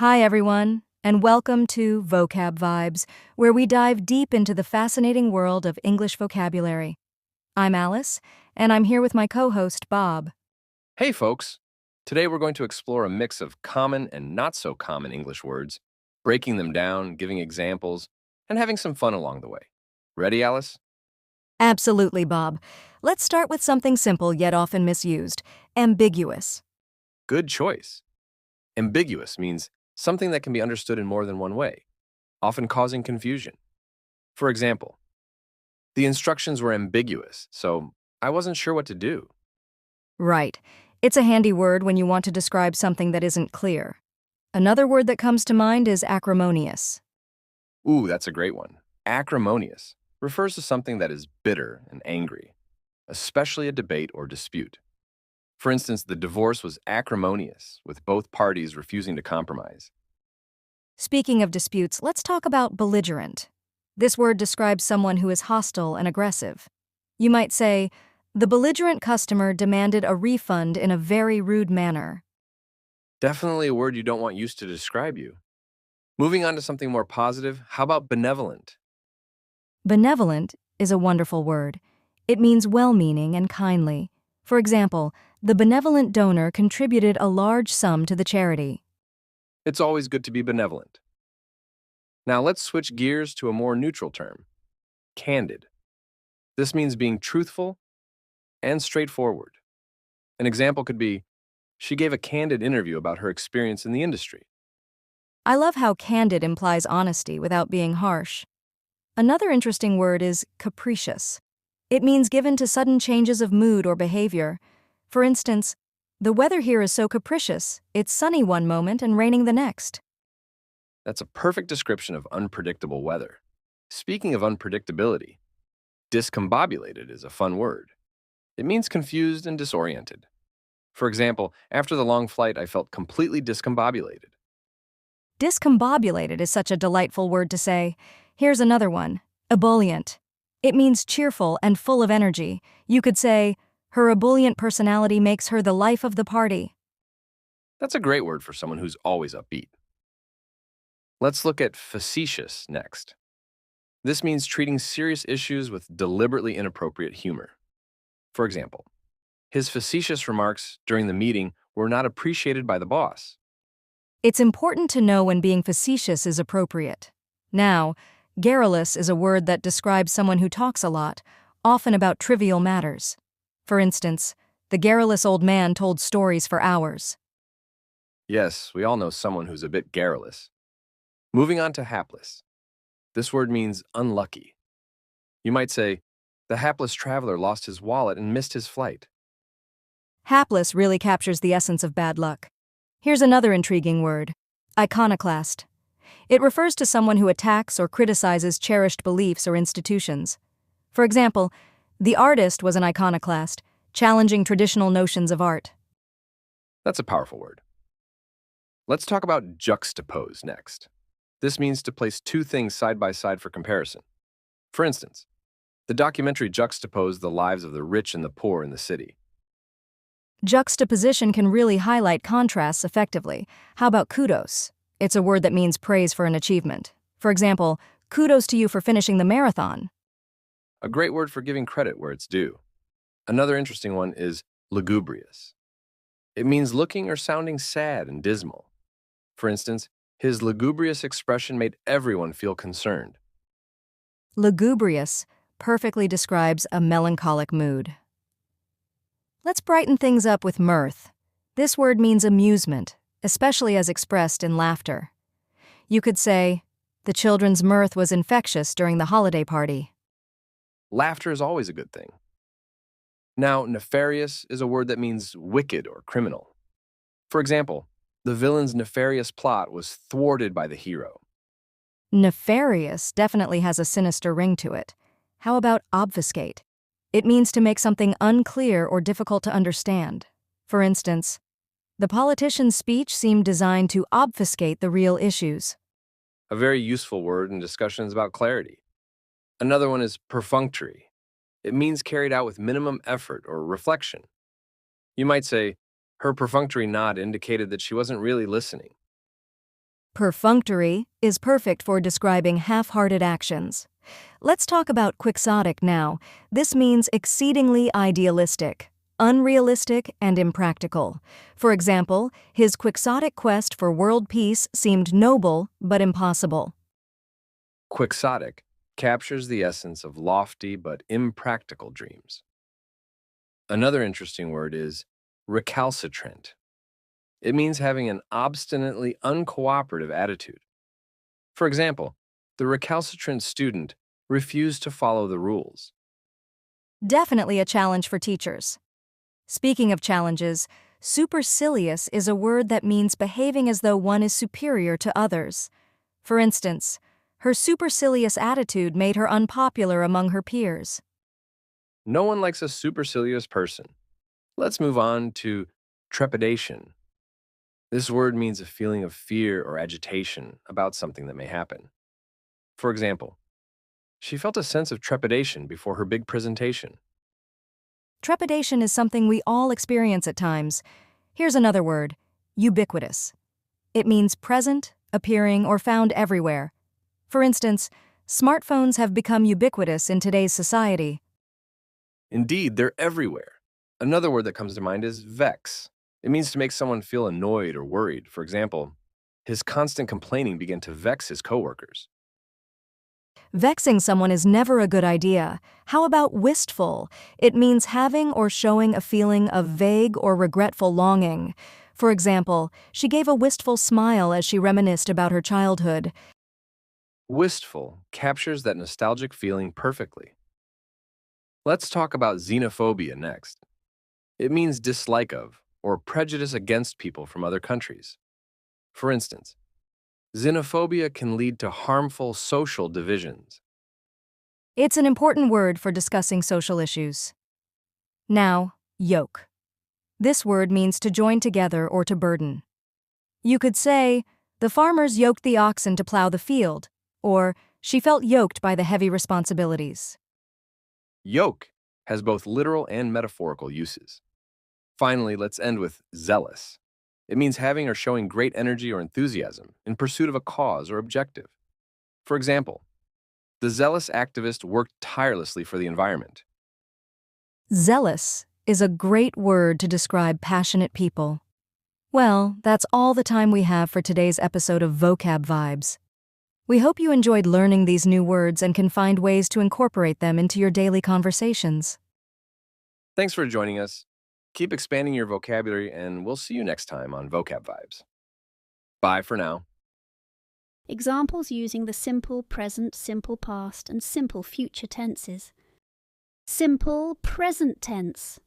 Hi, everyone, and welcome to Vocab Vibes, where we dive deep into the fascinating world of English vocabulary. I'm Alice, and I'm here with my co host, Bob. Hey, folks! Today we're going to explore a mix of common and not so common English words, breaking them down, giving examples, and having some fun along the way. Ready, Alice? Absolutely, Bob. Let's start with something simple yet often misused ambiguous. Good choice. Ambiguous means something that can be understood in more than one way, often causing confusion. For example, the instructions were ambiguous, so I wasn't sure what to do. Right. It's a handy word when you want to describe something that isn't clear. Another word that comes to mind is acrimonious. Ooh, that's a great one. Acrimonious refers to something that is bitter and angry, especially a debate or dispute. For instance, the divorce was acrimonious, with both parties refusing to compromise. Speaking of disputes, let's talk about belligerent. This word describes someone who is hostile and aggressive. You might say, the belligerent customer demanded a refund in a very rude manner. Definitely a word you don't want used to describe you. Moving on to something more positive, how about benevolent? Benevolent is a wonderful word. It means well-meaning and kindly. For example, the benevolent donor contributed a large sum to the charity. It's always good to be benevolent. Now let's switch gears to a more neutral term candid. This means being truthful and straightforward. An example could be she gave a candid interview about her experience in the industry. I love how candid implies honesty without being harsh. Another interesting word is capricious. It means given to sudden changes of mood or behavior. For instance, the weather here is so capricious, it's sunny one moment and raining the next. That's a perfect description of unpredictable weather. Speaking of unpredictability, discombobulated is a fun word. It means confused and disoriented. For example, after the long flight, I felt completely discombobulated. Discombobulated is such a delightful word to say. Here's another one, ebullient. It means cheerful and full of energy. You could say, her ebullient personality makes her the life of the party. That's a great word for someone who's always upbeat. Let's look at facetious next. This means treating serious issues with deliberately inappropriate humor. For example, his facetious remarks during the meeting were not appreciated by the boss. It's important to know when being facetious is appropriate. Now, garrulous is a word that describes someone who talks a lot, often about trivial matters. For instance, the garrulous old man told stories for hours. Yes, we all know someone who's a bit garrulous. Moving on to hapless. This word means unlucky. You might say, the hapless traveler lost his wallet and missed his flight. Hapless really captures the essence of bad luck. Here's another intriguing word, iconoclast. It refers to someone who attacks or criticizes cherished beliefs or institutions. For example, the artist was an iconoclast, challenging traditional notions of art. That's a powerful word. Let's talk about juxtapose next. This means to place two things side by side for comparison. For instance, the documentary juxtaposed the lives of the rich and the poor in the city. Juxtaposition can really highlight contrasts effectively. How about kudos? It's a word that means praise for an achievement. For example, kudos to you for finishing the marathon. A great word for giving credit where it's due. Another interesting one is lugubrious. It means looking or sounding sad and dismal. For instance, his lugubrious expression made everyone feel concerned. Lugubrious perfectly describes a melancholic mood. Let's brighten things up with mirth. This word means amusement, especially as expressed in laughter. You could say, the children's mirth was infectious during the holiday party. Laughter is always a good thing. Now, nefarious is a word that means wicked or criminal. For example, the villain's nefarious plot was thwarted by the hero. Nefarious definitely has a sinister ring to it. How about obfuscate? It means to make something unclear or difficult to understand. For instance, the politician's speech seemed designed to obfuscate the real issues. A very useful word in discussions about clarity. Another one is perfunctory. It means carried out with minimum effort or reflection. You might say, her perfunctory nod indicated that she wasn't really listening. Perfunctory is perfect for describing half-hearted actions. Let's talk about quixotic now. This means exceedingly idealistic, unrealistic, and impractical. For example, his quixotic quest for world peace seemed noble but impossible. Quixotic captures the essence of lofty but impractical dreams. Another interesting word is recalcitrant. It means having an obstinately uncooperative attitude. For example, the recalcitrant student refused to follow the rules. Definitely a challenge for teachers. Speaking of challenges, supercilious is a word that means behaving as though one is superior to others. For instance, her supercilious attitude made her unpopular among her peers. No one likes a supercilious person. Let's move on to trepidation. This word means a feeling of fear or agitation about something that may happen. For example, she felt a sense of trepidation before her big presentation. Trepidation is something we all experience at times. Here's another word, ubiquitous. It means present, appearing, or found everywhere. For instance, smartphones have become ubiquitous in today's society. Indeed, they're everywhere. Another word that comes to mind is vex. It means to make someone feel annoyed or worried. For example, his constant complaining began to vex his coworkers. Vexing someone is never a good idea. How about wistful? It means having or showing a feeling of vague or regretful longing. For example, she gave a wistful smile as she reminisced about her childhood. Wistful captures that nostalgic feeling perfectly. Let's talk about xenophobia next. It means dislike of or prejudice against people from other countries. For instance, xenophobia can lead to harmful social divisions. It's an important word for discussing social issues. Now, yoke. This word means to join together or to burden. You could say, the farmers yoked the oxen to plow the field, or she felt yoked by the heavy responsibilities. Yoke has both literal and metaphorical uses. Finally, let's end with zealous. It means having or showing great energy or enthusiasm in pursuit of a cause or objective. For example, the zealous activist worked tirelessly for the environment. Zealous is a great word to describe passionate people. Well, that's all the time we have for today's episode of Vocab Vibes. We hope you enjoyed learning these new words and can find ways to incorporate them into your daily conversations. Thanks for joining us. Keep expanding your vocabulary, and we'll see you next time on Vocab Vibes. Bye for now. Examples using the simple present, simple past, and simple future tenses. Simple present tense.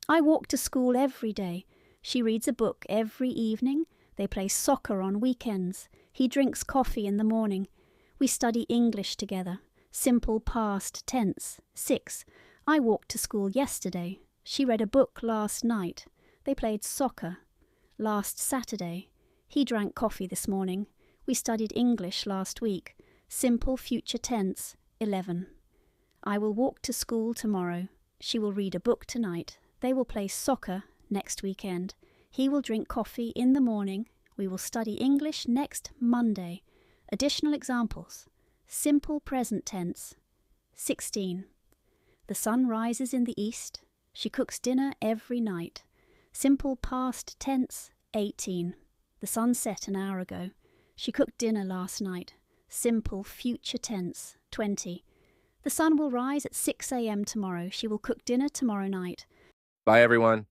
I walk to school every day. She reads a book every evening. They play soccer on weekends. He drinks coffee in the morning. We study English together. Simple past tense. 6. I walked to school yesterday. She read a book last night. They played soccer. Last Saturday. He drank coffee this morning. We studied English last week. Simple future tense. 11. I will walk to school tomorrow. She will read a book tonight. They will play soccer next weekend. He will drink coffee in the morning. We will study English next Monday. Additional examples. Simple present tense. 16. The sun rises in the east. She cooks dinner every night. Simple past tense. 18. The sun set an hour ago. She cooked dinner last night. Simple future tense. 20. The sun will rise at 6 a.m. tomorrow. She will cook dinner tomorrow night. Bye, everyone.